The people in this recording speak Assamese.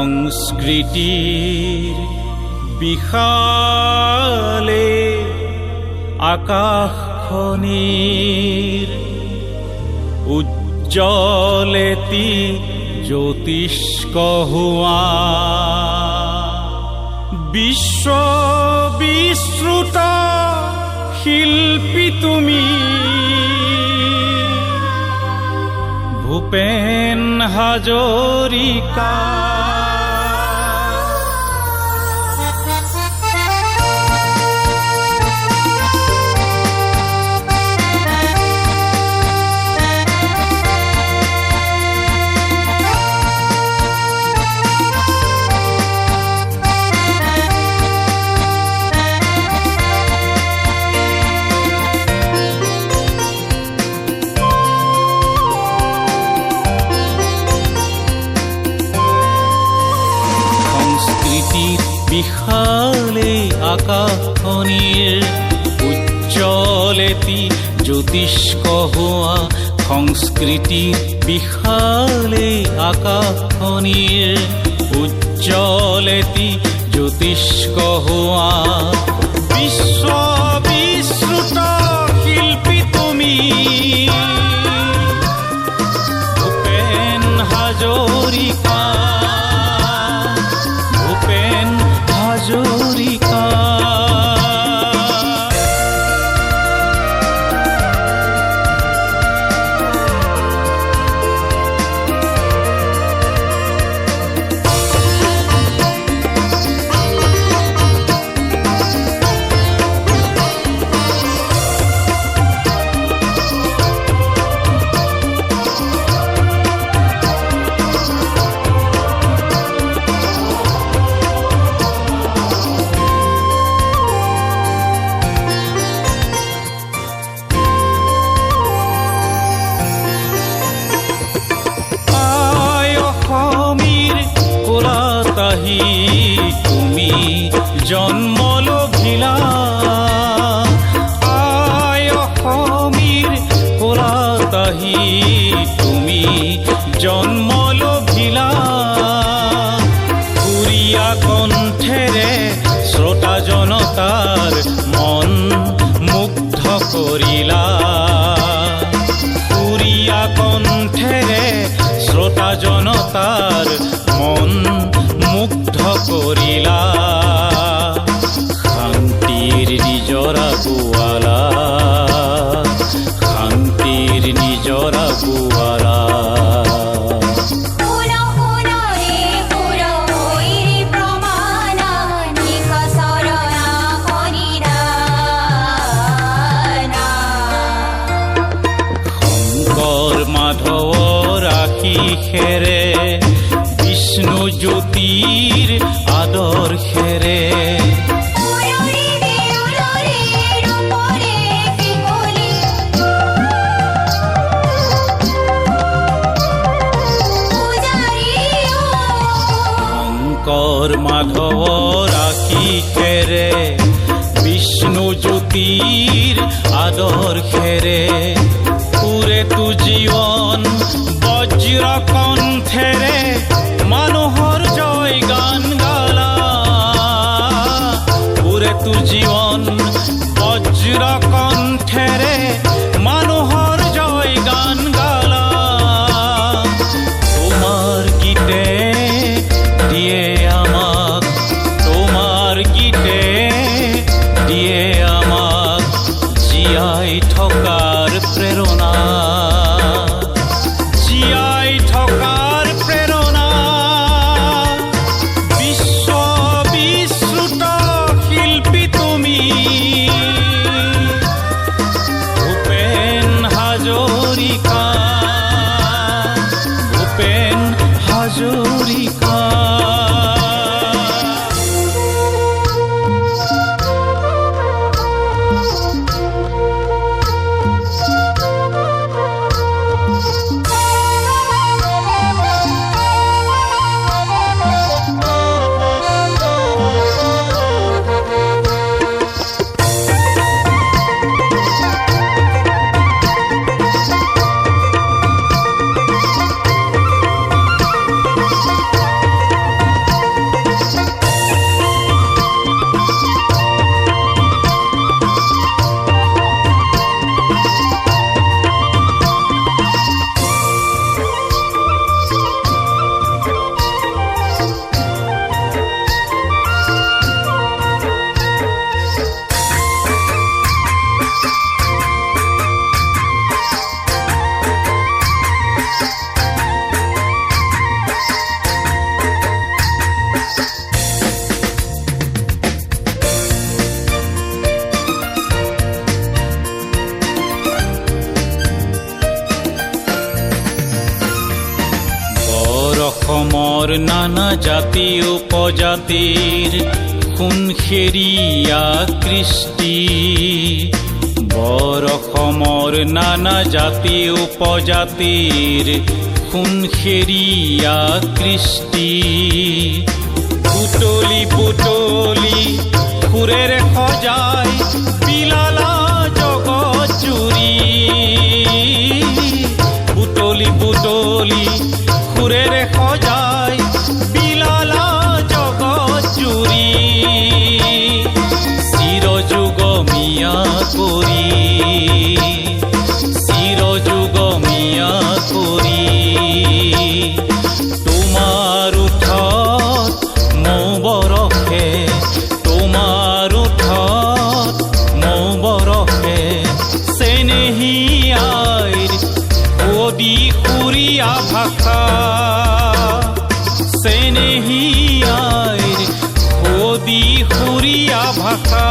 সংস্কৃতিৰ বিশালে আকাশখনিৰ উজ্জ্বলেতি জ্যোতিষ্ক হোৱা বিশ্ববিশ্ৰুত শিল্পী তুমি ভূপেন হাজৰিকা। বিশালে আকাশখনিৰ উজ্জ্বলেতি জ্যোতিষ্ক হোৱা সংস্কৃতিৰ বিশালে আকাশখনিৰ উজ্জ্বলেতি জ্যোতিষ্ক হোৱা বিশ্ববিশ্ৰুত শিল্পী তুমি ভূপেন হাজৰিকা। তুমি জন্ম লভিলা আই অসমীৰ কোলাতাহি তুমি জন্ম লভিলা সুৰীয়া কণ্ঠেৰে শ্ৰোতা জনতাৰ মন মুগ্ধ কৰিলা সুৰীয়া কণ্ঠেৰে শ্ৰোতা জনতাৰ মন মুগ্ধ কৰিলা শান্তিৰ নিজৰা গোৱালা শান্তিৰ নিজৰা গোৱালা। শংকৰ মাধৱৰ আশীষেৰে বিষ্ণু জ্যোতিৰ আদৰ্শেৰে শংকৰ মাধৱৰ আশীষেৰে বিষ্ণু জ্যোতিৰ আদৰ্শেৰে পুৰে তু জীৱন বজ্ৰ কণ্ঠেৰে মানুহৰ জয় গান গালা পুৰে তু জীৱন বজ্ৰ কণ্ঠেৰে মানুহৰ জয় গান গালা তোমাৰ গীতে দিয়ে আমাক তোমাৰ গীতে দিয়ে আমাক জীয়াই থকাৰ প্ৰেৰণা জীয়াই থকাৰ প্ৰেৰণা বিশ্ববিশ্ৰুত শিল্পী তুমি ভূপেন হাজৰিকা ভূপেন হাজৰিকা। অসমৰ নানা জাতি উপজাতিৰ সোণসেৰীয়া কৃষ্টি বৰ অসমৰ নানা জাতি উপজাতিৰ সোণসেৰীয়া কৃষ্টি পুতলি পুতলি সুৰেৰে সজাই বিলালা জগত জুৰি পুতলি পুতলি সুৰেৰে সজাই বিলালা জগত জুৰি চিৰযুগমীয়া কৰি চিৰযুগমীয়া কৰি তোমাৰ উঠত মৌ বৰষে তোমাৰ উঠত মৌ বৰষে চেনেহী আইৰ সুৱদি সুৰীয়া ভাষা চেনেহী আইৰ সুৱদি সুৰীয়া ভাষা